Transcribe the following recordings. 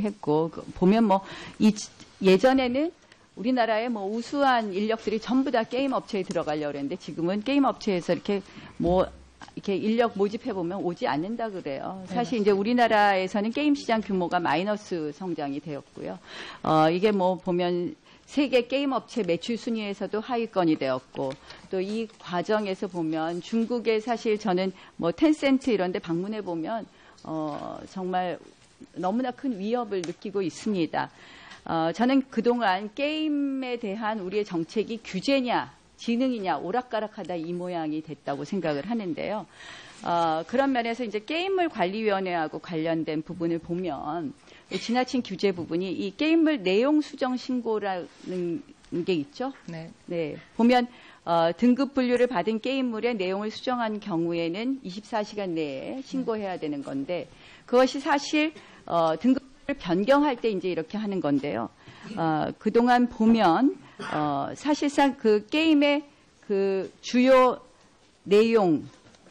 했고 보면 뭐 예전에는 우리나라의 뭐 우수한 인력들이 전부 다 게임 업체에 들어가려고 그랬는데 지금은 게임 업체에서 이렇게 인력 모집해 보면 오지 않는다 그래요. 사실 이제 우리나라에서는 게임 시장 규모가 마이너스 성장이 되었고요. 이게 뭐 보면 세계 게임 업체 매출 순위에서도 하위권이 되었고 또 이 과정에서 보면 중국에 사실 저는 뭐 텐센트 이런 데 방문해 보면 정말 너무나 큰 위협을 느끼고 있습니다. 저는 그동안 게임에 대한 우리의 정책이 규제냐 지능이냐 오락가락하다 이 모양이 됐다고 생각을 하는데요. 그런 면에서 이제 게임물 관리위원회하고 관련된 부분을 보면 지나친 규제 부분이 이 게임물 내용 수정 신고라는 게 있죠. 네. 보면 등급 분류를 받은 게임물의 내용을 수정한 경우에는 24시간 내에 신고해야 되는 건데 그것이 사실 등급을 변경할 때 이제 이렇게 하는 건데요. 그동안 보면 사실상 그 게임의 그 주요 내용의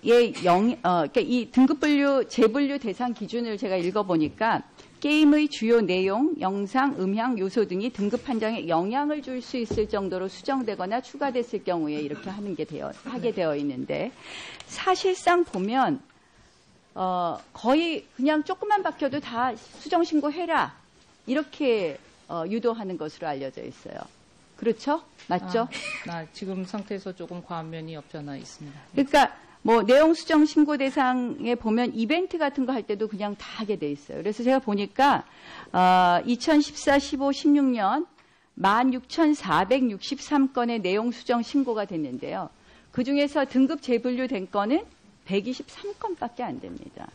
그러니까 이 등급 분류, 재분류 대상 기준을 제가 읽어보니까 게임의 주요 내용, 영상, 음향, 요소 등이 등급 판정에 영향을 줄 수 있을 정도로 수정되거나 추가됐을 경우에 이렇게 하게 되어 있는데 사실상 보면 거의 그냥 조금만 바뀌어도 다 수정 신고해라 이렇게 유도하는 것으로 알려져 있어요. 그렇죠? 맞죠? 지금 상태에서 조금 과한 면이 없지 않아 있습니다. 그러니까 뭐 내용 수정 신고 대상에 보면 이벤트 같은 거 할 때도 그냥 다 하게 돼 있어요. 그래서 제가 보니까 2014, 15, 16년 16,463건의 내용 수정 신고가 됐는데요. 그중에서 등급 재분류된 건은 123건밖에 안 됩니다.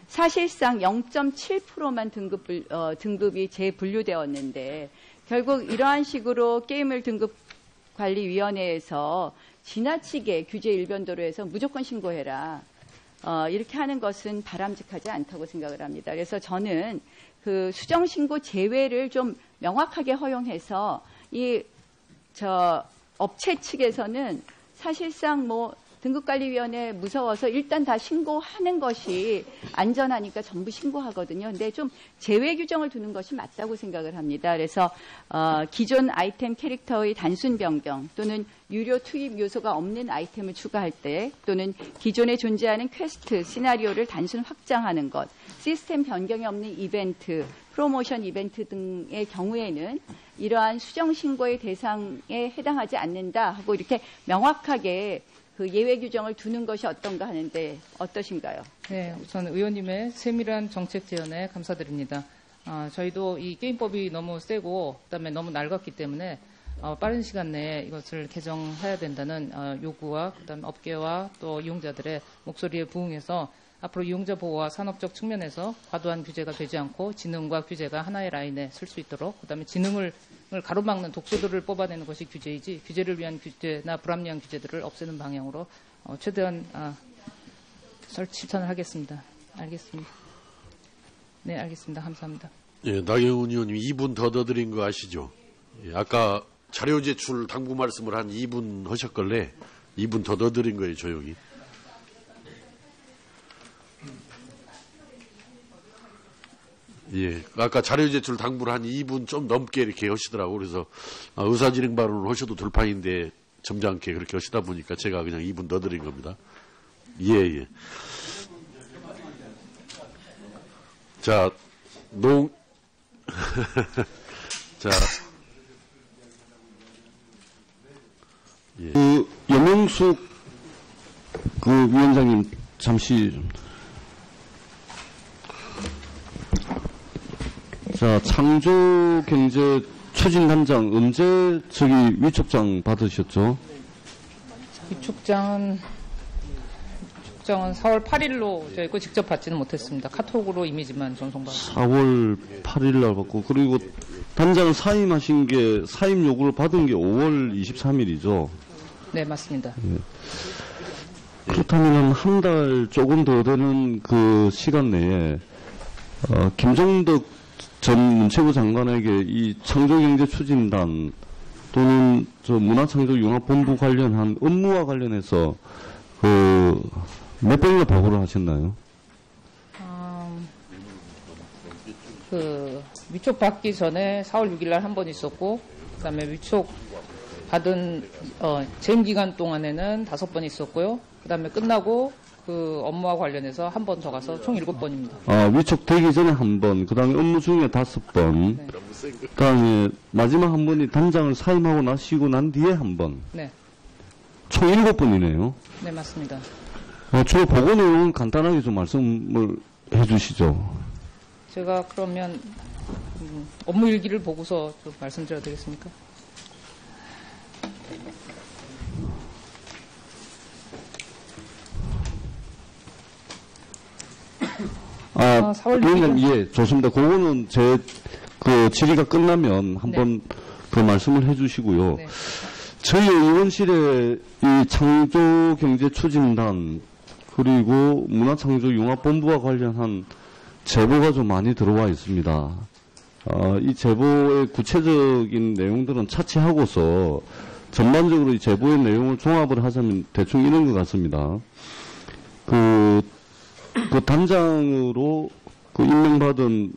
사실상 0.7%만 등급이 재분류되었는데 결국 이러한 식으로 게임을 등급관리위원회에서 지나치게 규제 일변도로 해서 무조건 신고해라. 이렇게 하는 것은 바람직하지 않다고 생각을 합니다. 그래서 저는 그 수정 신고 제외를 좀 명확하게 허용해서 업체 측에서는 사실상 뭐 등급관리위원회 무서워서 일단 다 신고하는 것이 안전하니까 전부 신고하거든요. 근데 좀 제외 규정을 두는 것이 맞다고 생각을 합니다. 그래서 기존 아이템 캐릭터의 단순 변경 또는 유료 투입 요소가 없는 아이템을 추가할 때 또는 기존에 존재하는 퀘스트, 시나리오를 단순 확장하는 것, 시스템 변경이 없는 이벤트, 프로모션 이벤트 등의 경우에는 이러한 수정 신고의 대상에 해당하지 않는다 하고 이렇게 명확하게 그 예외 규정을 두는 것이 어떤가 하는데 어떠신가요? 네, 우선 의원님의 세밀한 정책 제안에 감사드립니다. 저희도 이 게임법이 너무 세고 그다음에 너무 낡았기 때문에 빠른 시간 내에 이것을 개정해야 된다는 요구와 그다음에 업계와 또 이용자들의 목소리에 부응해서 앞으로 이용자 보호와 산업적 측면에서 과도한 규제가 되지 않고 지능과 규제가 하나의 라인에 설 수 있도록 그다음에 지능을 가로막는 독소들을 뽑아내는 것이 규제이지 규제를 위한 규제나 불합리한 규제들을 없애는 방향으로 최대한 실천을 하겠습니다. 알겠습니다. 네, 알겠습니다. 감사합니다. 예, 나경원 의원님 2분 더 드린 거 아시죠? 예, 아까 자료 제출 당부 말씀을 한 2분 하셨걸래 2분 더 드린 거예요, 조용히. 예, 아까 자료 제출 당부를 한 2분 좀 넘게 이렇게 하시더라고. 그래서 의사진행 발언을 하셔도 돌파인데 점잖게 그렇게 하시다 보니까 제가 그냥 2분 더 드린 겁니다. 예. 자, 자, 예. 염영숙 위원장님 잠시. 자, 창조경제추진단장 언제 위촉장 받으셨죠? 위촉장은 4월 8일로 저희가 직접 받지는 못했습니다. 카톡으로 이미지만 전송받았습니다. 4월 8일 날 받고 그리고 단장 사임 요구를 받은 게 5월 23일이죠. 네, 맞습니다. 네. 그렇다면 한 달 조금 더 되는 그 시간 내에 김종덕 전 문체부 장관에게 이 창조경제추진단 또는 문화창조융합본부 관련한 업무와 관련해서 몇 번이나 보고를 하셨나요? 그 위촉 받기 전에 4월 6일 날 한 번 있었고, 그다음에 위촉 받은 재임 기간 동안에는 5번 있었고요. 그다음에 끝나고 그 업무와 관련해서 한 번 더 가서 총 7번입니다. 위촉되기 전에 한 번, 그 다음에 업무 중에 5번, 네. 그 다음에 마지막 한 번이 단장을 사임하고 나시고 난 뒤에 한 번. 네, 총 7번이네요. 네 맞습니다. 주로 보고 내용은 간단하게 좀 말씀을 해주시죠. 제가 그러면 업무 일기를 보고서 좀 말씀드려도 되겠습니까? 아, 4월 6일. 그러면 예, 좋습니다. 그거는 제 그 질의가 끝나면 한번 그 말씀을 해주시고요. 네. 저희 의원실에 이 창조경제추진단 그리고 문화창조융합본부와 관련한 제보가 좀 많이 들어와 있습니다. 이 제보의 구체적인 내용들은 차치하고서 전반적으로 이 제보의 내용을 종합을 하자면 대충 이런 것 같습니다. 그 단장으로 그 임명받은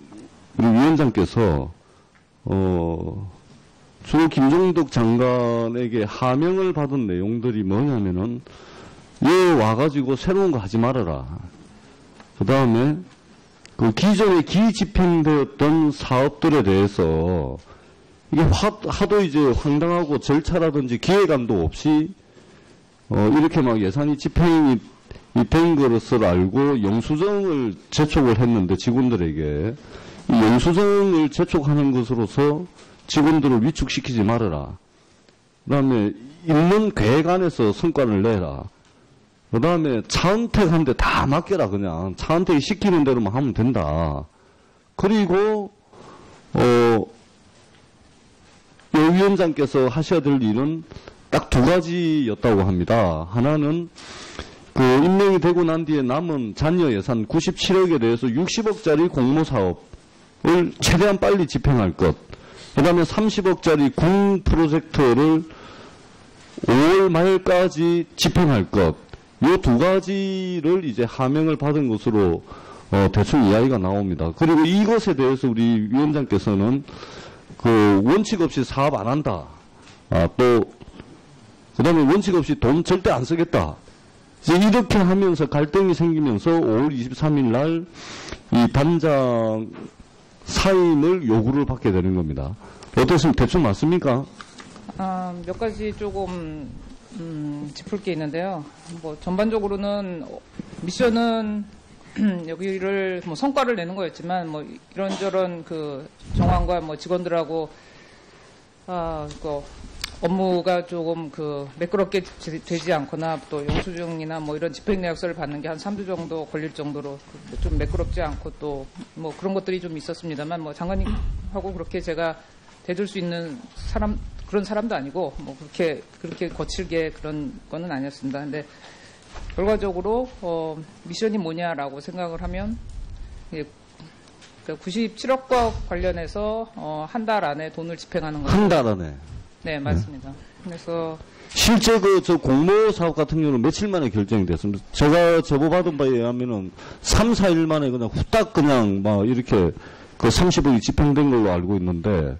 우리 위원장께서 주로 김종덕 장관에게 하명을 받은 내용들이 뭐냐면은 얘 와가지고 새로운 거 하지 말아라. 그 다음에 그 기존에 기집행되었던 사업들에 대해서 이게 하도 이제 황당하고 절차라든지 기획안도 없이 이렇게 막 예산이 집행이 된 것을 알고 영수증을 제촉을 했는데 직원들에게 이 영수증을 제촉하는 것으로서 직원들을 위축시키지 말아라. 그 다음에 있는 계획 안에서 성과를 내라. 그 다음에 차은택한테 다 맡겨라. 그냥 차은택이 시키는 대로만 하면 된다. 그리고 여 위원장께서 하셔야 될 일은 딱 2가지였다고 합니다. 하나는 그 임명이 되고 난 뒤에 남은 잔여 예산 97억에 대해서 60억짜리 공모사업을 최대한 빨리 집행할 것. 그 다음에 30억짜리 궁 프로젝트를 5월 말까지 집행할 것. 이 2가지를 이제 하명을 받은 것으로 대충 이야기가 나옵니다. 그리고 이것에 대해서 우리 위원장께서는 그 원칙 없이 사업 안 한다. 또 그다음에 원칙 없이 돈 절대 안 쓰겠다. 이제 이렇게 하면서 갈등이 생기면서 5월 23일 날 이 단장 사임을 요구를 받게 되는 겁니다. 어떻습니까? 대충 맞습니까? 몇 가지 조금 짚을 게 있는데요. 뭐 전반적으로는 미션은 여기를 뭐 성과를 내는 거였지만 뭐 이런저런 그 정황과 뭐 직원들하고 그 업무가 조금 그 매끄럽게 되지 않거나 또 영수증이나 뭐 이런 집행내역서를 받는 게 한 3주 정도 걸릴 정도로 좀 매끄럽지 않고 또 뭐 그런 것들이 좀 있었습니다만 뭐 장관님하고 그렇게 제가 대들 수 있는 그런 사람도 아니고 뭐 그렇게 거칠게 그런 거는 아니었습니다. 근데 결과적으로 미션이 뭐냐라고 생각을 하면 97억과 관련해서 한 달 안에 돈을 집행하는 거죠. 한 달 안에. 네, 맞습니다. 그래서 실제 저 공모 사업 같은 경우는 며칠 만에 결정이 됐습니다. 제가 제보받은 바에 의하면은 3, 4일 만에 그냥 후딱 그냥 막 이렇게 그 30억이 집행된 걸로 알고 있는데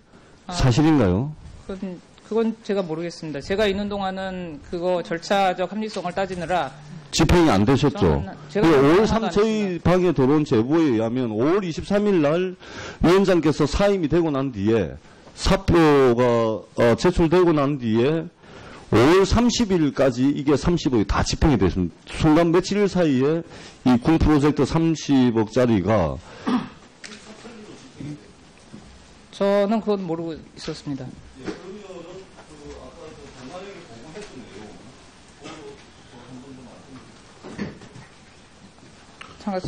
사실인가요? 그건 제가 모르겠습니다. 제가 있는 동안은 그거 절차적 합리성을 따지느라 집행이 안 되셨죠? 제가 5월 하나도 3, 안 저희 했습니다. 방에 들어온 제보에 의하면 5월 23일 날 위원장께서 사임이 되고 난 뒤에 사표가 제출되고 난 뒤에 5월 30일까지 이게 30억이 다 집행이 됐습니다. 순간 며칠 사이에 이 군 프로젝트 30억짜리가 저는 그건 모르고 있었습니다.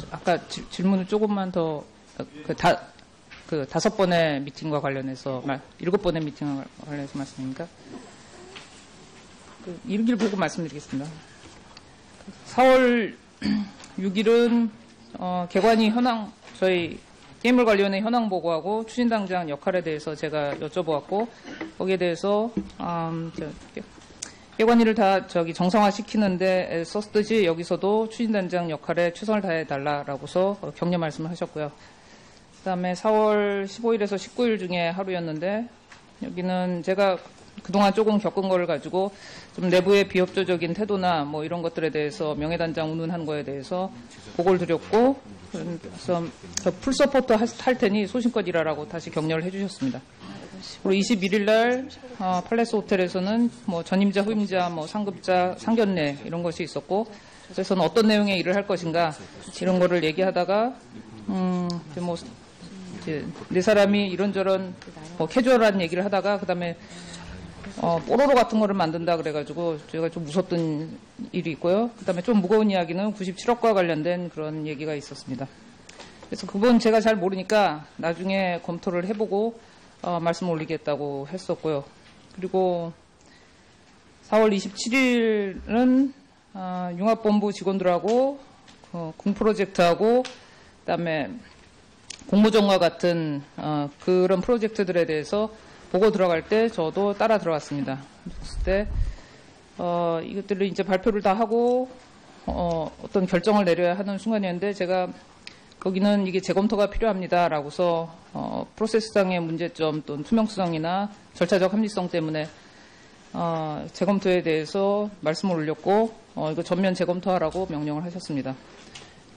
아까 질문을 조금만 더 그 5번의 미팅과 관련해서 7번의 미팅과 관련해서 말씀입니까? 그 일기를 보고 말씀드리겠습니다. 4월 6일은 개관이 저희 게임을 관련해 현황 보고하고 추진단장 역할에 대해서 제가 여쭤보았고 거기에 대해서 개관일을 다 정상화시키는데 썼듯이 여기서도 추진단장 역할에 최선을 다해 달라라고서 격려 말씀을 하셨고요. 그다음에 4월 15일에서 19일 중에 하루였는데 여기는 제가 그동안 조금 겪은 거를 가지고 좀 내부의 비협조적인 태도나 뭐 이런 것들에 대해서 명예단장 운운한 거에 대해서 보고를 드렸고 그래서 저 풀서포트 할 테니 소신껏 일하라고 다시 격려를 해주셨습니다. 그리고 21일 날 팔레스 호텔에서는 뭐 전임자, 후임자, 뭐 상급자, 상견례 이런 것이 있었고 그래서 어떤 내용의 일을 할 것인가 이런 거를 얘기하다가 뭐 이제 네 사람이 이런저런 뭐 캐주얼한 얘기를 하다가 그다음에 뽀로로 같은 거를 만든다 그래가지고 제가 좀 무섭던 일이 있고요. 그다음에 좀 무거운 이야기는 97억과 관련된 그런 얘기가 있었습니다. 그래서 그건 제가 잘 모르니까 나중에 검토를 해보고 말씀 올리겠다고 했었고요. 그리고 4월 27일은 융합본부 직원들하고 공프로젝트하고 그다음에 공모전과 같은 그런 프로젝트들에 대해서 보고 들어갈 때 저도 따라 들어갔습니다. 그랬을 때 이것들을 이제 발표를 다 하고 어떤 결정을 내려야 하는 순간이었는데 제가 거기는 이게 재검토가 필요합니다라고서 프로세스상의 문제점 또는 투명성이나 절차적 합리성 때문에 재검토에 대해서 말씀을 올렸고 이거 전면 재검토하라고 명령을 하셨습니다.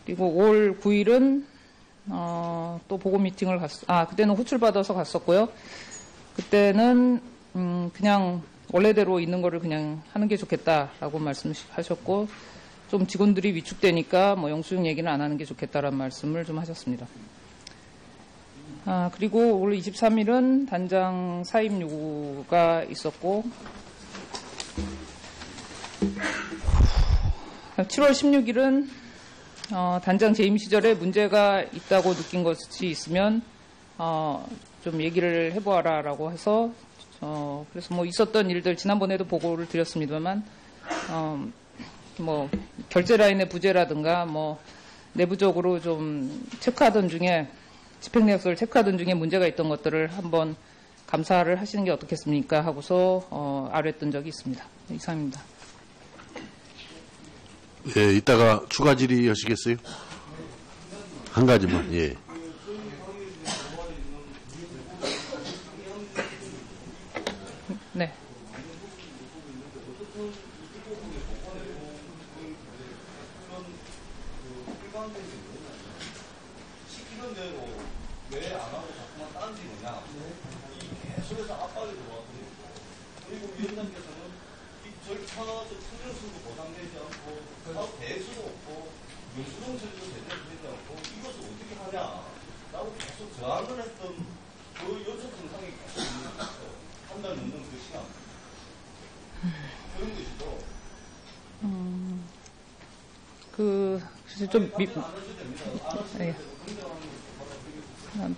그리고 5월 9일은 또 보고 미팅을 그때는 호출받아서 갔었고요. 그때는 그냥 원래대로 있는 거를 그냥 하는 게 좋겠다라고 말씀하셨고 좀 직원들이 위축되니까 뭐 영수증 얘기는 안 하는 게 좋겠다라는 말씀을 좀 하셨습니다. 그리고 올 23일은 단장 사임 요구가 있었고 7월 16일은 단장 재임 시절에 문제가 있다고 느낀 것이 있으면 좀 얘기를 해보아라라고 해서 그래서 뭐 있었던 일들 지난번에도 보고를 드렸습니다만 뭐 결제 라인의 부재라든가 뭐 내부적으로 좀 체크하던 중에 집행내역서를 체크하던 중에 문제가 있던 것들을 한번 감사를 하시는 게 어떻겠습니까 하고서 아뢰었던 적이 있습니다. 이상입니다. 예, 이따가 추가 질의하시겠어요? 한 가지만. 예. 네.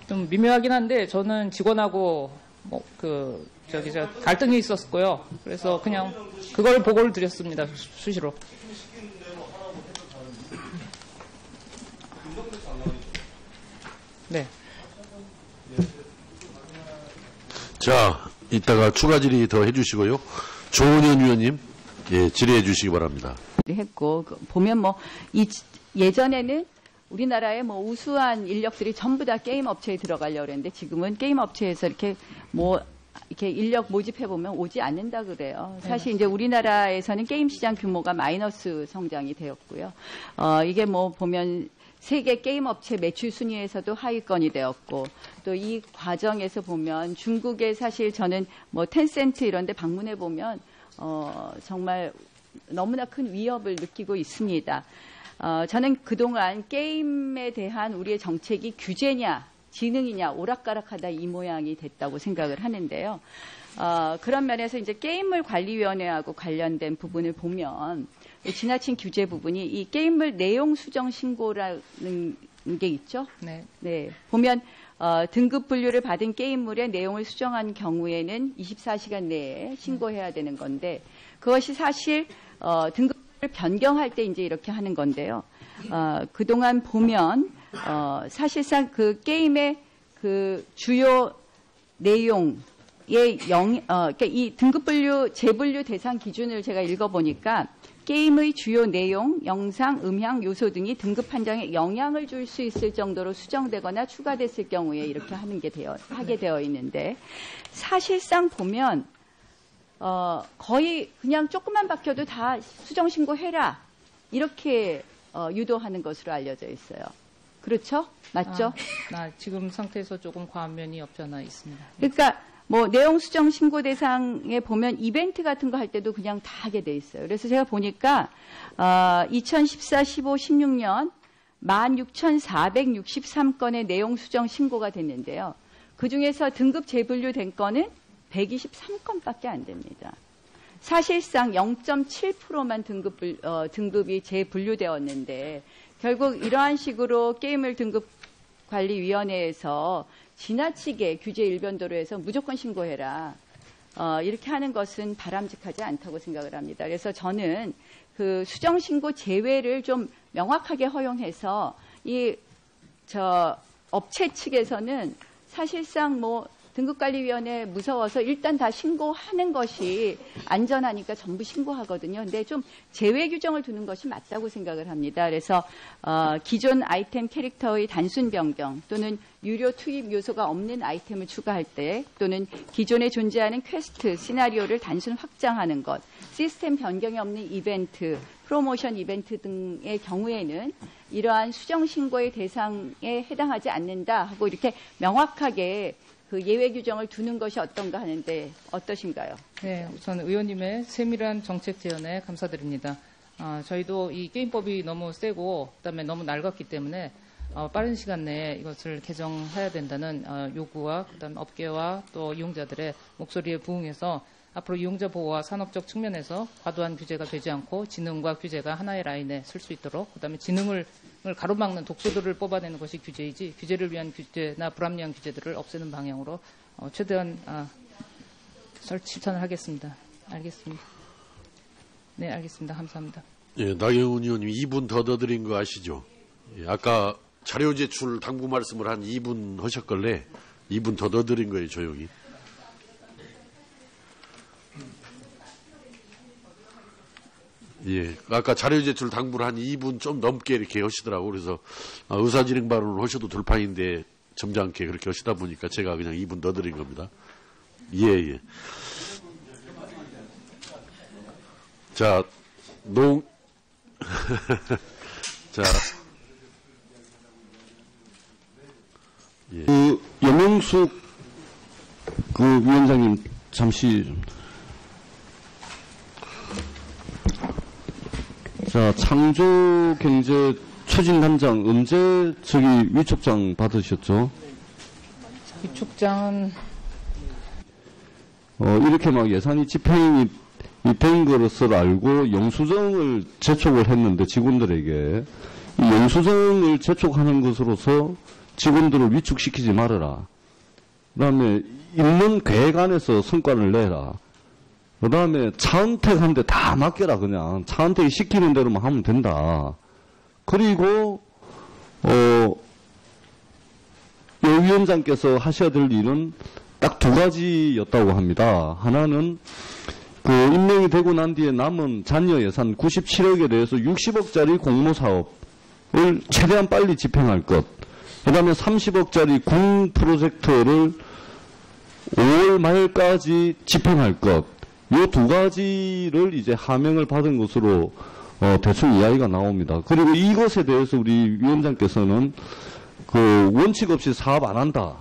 좀 미묘하긴 한데 저는 직원하고 갈등이 있었고요. 그래서 그냥 그걸 보고를 드렸습니다. 수시로. 네. 자, 이따가 추가 질의 더 해주시고요. 조은현 위원님, 예, 질의해 주시기 바랍니다. 했고 보면 뭐 예전에는 우리나라의 뭐 우수한 인력들이 전부 다 게임 업체에 들어가려고 그랬는데 지금은 게임 업체에서 이렇게 인력 모집해 보면 오지 않는다 그래요. 사실 이제 우리나라에서는 게임 시장 규모가 마이너스 성장이 되었고요. 이게 뭐 보면 세계 게임 업체 매출 순위에서도 하위권이 되었고 또 이 과정에서 보면 중국에 사실 저는 뭐 텐센트 이런 데 방문해 보면 정말 너무나 큰 위협을 느끼고 있습니다. 저는 그동안 게임에 대한 우리의 정책이 규제냐 지능이냐 오락가락하다 이 모양이 됐다고 생각을 하는데요. 그런 면에서 이제 게임물 관리위원회하고 관련된 부분을 보면 지나친 규제 부분이 이 게임물 내용 수정 신고라는 게 있죠. 네. 보면 등급 분류를 받은 게임물의 내용을 수정한 경우에는 24시간 내에 신고해야 되는 건데 그것이 사실 등급을 변경할 때 이제 이렇게 하는 건데요. 그동안 보면 사실상 그 게임의 그 주요 내용의 그러니까 이 등급 분류 재분류 대상 기준을 제가 읽어보니까 게임의 주요 내용, 영상, 음향, 요소 등이 등급 판정에 영향을 줄 수 있을 정도로 수정되거나 추가됐을 경우에 이렇게 하게 되어 있는데, 사실상 보면 거의 그냥 조금만 바뀌어도 다 수정 신고해라 이렇게 유도하는 것으로 알려져 있어요. 그렇죠? 맞죠? 지금 상태에서 조금 과한 면이 없지 않아 있습니다. 그러니까 뭐 내용 수정 신고 대상에 보면 이벤트 같은 거 할 때도 그냥 다 하게 돼 있어요. 그래서 제가 보니까 2014, 15, 16년 16,463건의 내용 수정 신고가 됐는데요. 그중에서 등급 재분류된 건은 123건밖에 안 됩니다. 사실상 0.7%만 등급이 재분류되었는데, 결국 이러한 식으로 게임을 등급관리위원회에서 지나치게 규제 일변도로 해서 무조건 신고해라 이렇게 하는 것은 바람직하지 않다고 생각을 합니다. 그래서 저는 그 수정 신고 제외를 좀 명확하게 허용해서 업체 측에서는 사실상 뭐 등급관리위원회 무서워서 일단 다 신고하는 것이 안전하니까 전부 신고하거든요. 근데 좀 제외 규정을 두는 것이 맞다고 생각을 합니다. 그래서 기존 아이템 캐릭터의 단순 변경 또는 유료 투입 요소가 없는 아이템을 추가할 때, 또는 기존에 존재하는 퀘스트, 시나리오를 단순 확장하는 것, 시스템 변경이 없는 이벤트, 프로모션 이벤트 등의 경우에는 이러한 수정 신고의 대상에 해당하지 않는다 하고 이렇게 명확하게 그 예외 규정을 두는 것이 어떤가 하는데 어떠신가요? 네, 우선 의원님의 세밀한 정책 제안에 감사드립니다. 저희도 이 게임법이 너무 세고 그다음에 너무 낡았기 때문에 빠른 시간 내에 이것을 개정해야 된다는 요구와 그다음 업계와 또 이용자들의 목소리에 부응해서 앞으로 이용자 보호와 산업적 측면에서 과도한 규제가 되지 않고 지능과 규제가 하나의 라인에 설 수 있도록, 그다음에 지능을 가로막는 독소들을 뽑아내는 것이 규제이지 규제를 위한 규제나 불합리한 규제들을 없애는 방향으로 최대한 실천을 하겠습니다. 알겠습니다. 네, 알겠습니다. 감사합니다. 예, 나경원 의원님 2분 더 드린 거 아시죠? 예, 아까 자료 제출 당부 말씀을 한 2분 하셨걸래 2분 더 드린 거예요, 조용히. 예, 아까 자료 제출 당부를 한 2분 좀 넘게 이렇게 하시더라고. 그래서 의사진행 발언을 하셔도 돌파인데 점잖게 그렇게 하시다 보니까 제가 그냥 2분 더 드린 겁니다. 예. 자, 자, 예. 염영숙 위원장님 잠시 좀. 자, 창조경제 추진단장 언제 위촉장 받으셨죠? 위촉장은 이렇게 막 예산이 집행이 된 것을 알고 영수증을 제촉을 했는데 직원들에게 이 영수증을 제촉하는 것으로서 직원들을 위축시키지 말아라. 그다음에 있는 계획 안에서 성과를 내라. 그 다음에 차은택한테 다 맡겨라, 그냥. 차은택이 시키는 대로만 하면 된다. 그리고, 여 위원장께서 하셔야 될 일은 딱 두 가지였다고 합니다. 하나는, 임명이 되고 난 뒤에 남은 잔여 예산 97억에 대해서 60억짜리 공모 사업을 최대한 빨리 집행할 것. 그 다음에 30억짜리 궁 프로젝트를 5월 말까지 집행할 것. 이 두 가지를 이제 하명을 받은 것으로 대충 이야기가 나옵니다. 그리고 이것에 대해서 우리 위원장께서는 원칙 없이 사업 안 한다.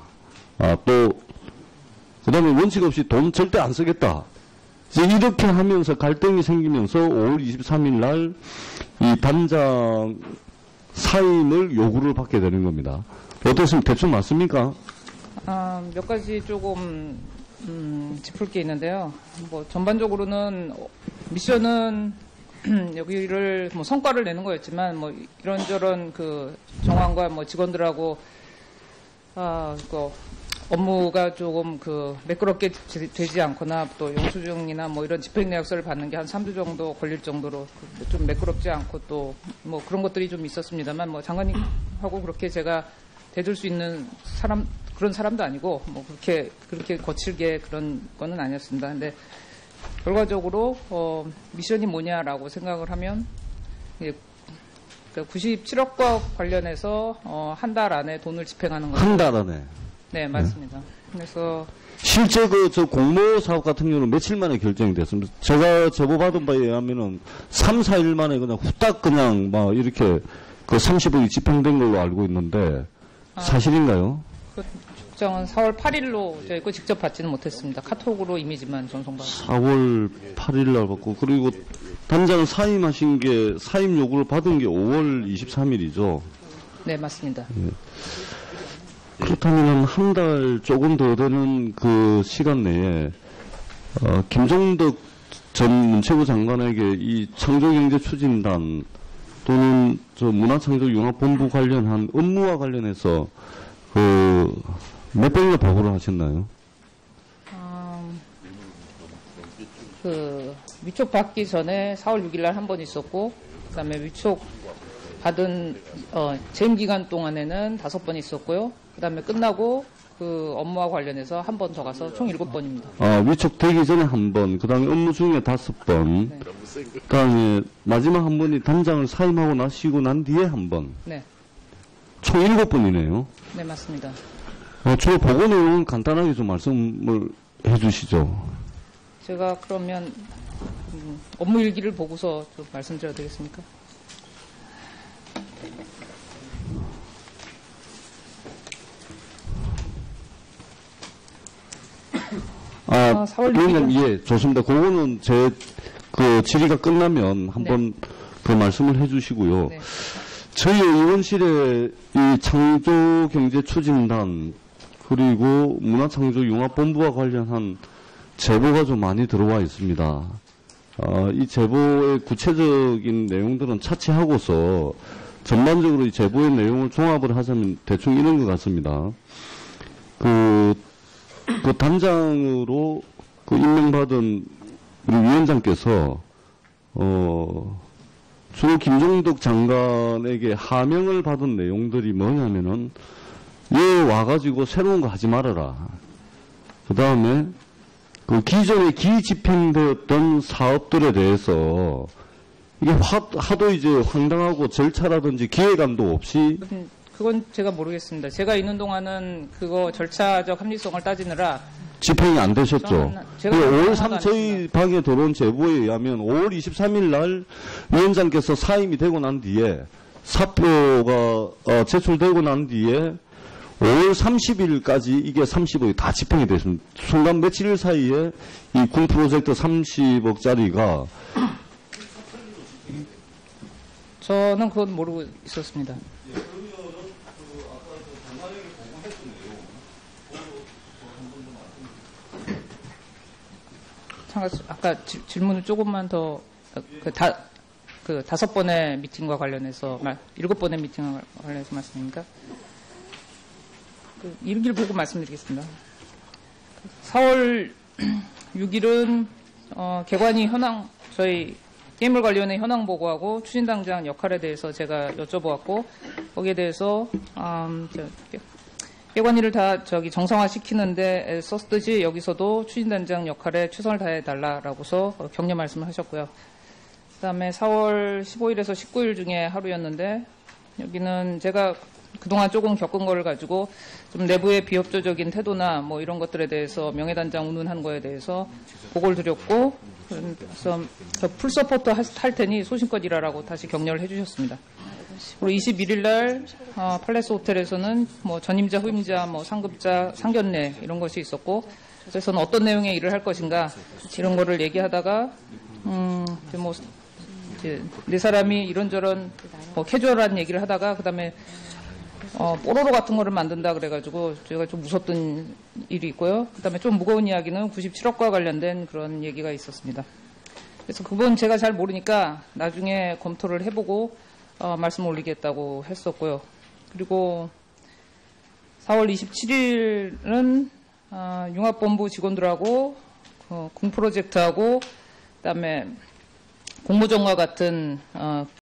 그다음에 원칙 없이 돈 절대 안 쓰겠다. 이제 이렇게 하면서 갈등이 생기면서 5월 23일 날 이 단장 사임을 요구를 받게 되는 겁니다. 어떻습니까? 대충 맞습니까? 몇 가지 조금 짚을 게 있는데요. 뭐 전반적으로는 미션은 여기를 뭐 성과를 내는 거였지만 뭐 이런저런 그 정황과 뭐 직원들하고 업무가 조금 매끄럽게 되지 않거나 또 영수증이나 뭐 이런 집행 내역서를 받는 게 한 3주 정도 걸릴 정도로 좀 매끄럽지 않고 또 뭐 그런 것들이 좀 있었습니다만 뭐 장관님하고 그렇게 제가 대들 수 있는 그런 사람도 아니고 뭐 그렇게 거칠게 그런 거는 아니었습니다. 근데 결과적으로 미션이 뭐냐라고 생각을 하면 97억과 관련해서 한 달 안에 돈을 집행하는 거죠. 한 달 안에. 네, 맞습니다. 그래서 실제 저 공모 사업 같은 경우는 며칠 만에 결정이 됐습니다. 제가 제보받은 바에 의하면은 3, 4일 만에 그냥 후딱 그냥 막 이렇게 그 30억이 집행된 걸로 알고 있는데 사실인가요? 그 국정은 4월 8일로 저희 거 직접 받지는 못했습니다. 카톡으로 이미지만 전송받았습니다. 4월 8일 날 받고 그리고 단장 사임하신 게 사임 요구를 받은 게 5월 23일이죠. 네, 맞습니다. 그렇다면 한 달 조금 더 되는 그 시간 내에 김종덕 전 문체부 장관에게 이 창조경제추진단 또는 저 문화창조융합본부 관련한 업무와 관련해서 몇 번이나 보고를 하셨나요? 위촉 받기 전에 4월 6일 날 한 번 있었고, 그다음에 위촉 받은 재임 기간 동안에는 5번 있었고요. 그다음에 끝나고 그 업무와 관련해서 한 번 더 가서 총 7번입니다. 위촉되기 전에 한 번, 그 다음에 업무 중에 5번, 네. 그 다음에 마지막 한 번이 단장을 사임하고 나시고 난 뒤에 한 번. 네, 총 7번이네요. 네, 맞습니다. 주로 보고 내용은 간단하게 좀 말씀을 해주시죠. 제가 그러면 업무 일기를 보고서 좀 말씀드려도 되겠습니까? 아, 4월 6일. 그러면 예, 좋습니다. 그거는 제 그 질의가 끝나면 한번 그 말씀을 해주시고요. 네. 저희 의원실에 이 창조경제추진단 그리고 문화창조융합본부와 관련한 제보가 좀 많이 들어와 있습니다. 이 제보의 구체적인 내용들은 차치하고서 전반적으로 이 제보의 내용을 종합을 하자면 대충 이런 것 같습니다. 그 단장으로 그 임명받은 우리 위원장께서 주로 김종덕 장관에게 하명을 받은 내용들이 뭐냐면은 얘 와가지고 새로운 거 하지 말아라. 그 다음에 그 기존에 기집행되었던 사업들에 대해서 이게 하도 이제 황당하고 절차라든지 기획안도 없이 그건 제가 모르겠습니다. 제가 있는 동안은 그거 절차적 합리성을 따지느라 집행이 안 되셨죠. 제가 5월 하나도 3, 저희 방에 들어온 제보에 의하면 5월 23일 날 위원장께서 사임이 되고 난 뒤에 사표가 제출되고 난 뒤에 5월 30일까지 이게 30억이 다 집행이 됐습니다. 순간 며칠 사이에 이 군 프로젝트 30억짜리가 저는 그건 모르고 있었습니다. 아까 질문을 조금만 더, 5번의 미팅과 관련해서, 7번의 미팅과 관련해서 말씀입니까? 일기를 보고 말씀드리겠습니다. 4월 6일은, 개관이 저희 게임을 관련해 현황 보고하고 추진단장 역할에 대해서 제가 여쭤보았고, 거기에 대해서, 개관일을 다 정상화시키는데 썼듯이 여기서도 추진단장 역할에 최선을 다해달라라고서 격려 말씀을 하셨고요. 그 다음에 4월 15일에서 19일 중에 하루였는데 여기는 제가 그동안 조금 겪은 거를 가지고 좀 내부의 비협조적인 태도나 뭐 이런 것들에 대해서 명예단장 운운한 거에 대해서 보고를 드렸고 그래서 저 풀서포트 할 테니 소신껏 일하라고 다시 격려를 해주셨습니다. 그리고 21일 날 팔레스 호텔에서는 뭐 전임자, 후임자, 뭐 상급자, 상견례 이런 것이 있었고 그래서는 어떤 내용의 일을 할 것인가 이런 거를 얘기하다가 네 사람이 이런저런 캐주얼한 얘기를 하다가 그다음에 뽀로로 같은 거를 만든다 그래가지고 제가 좀 무섭던 일이 있고요. 그다음에 좀 무거운 이야기는 97억과 관련된 그런 얘기가 있었습니다. 그래서 그건 제가 잘 모르니까 나중에 검토를 해보고 말씀 올리겠다고 했었고요. 그리고 4월 27일은 융합본부 직원들하고 궁 프로젝트하고 그다음에 공모전과 같은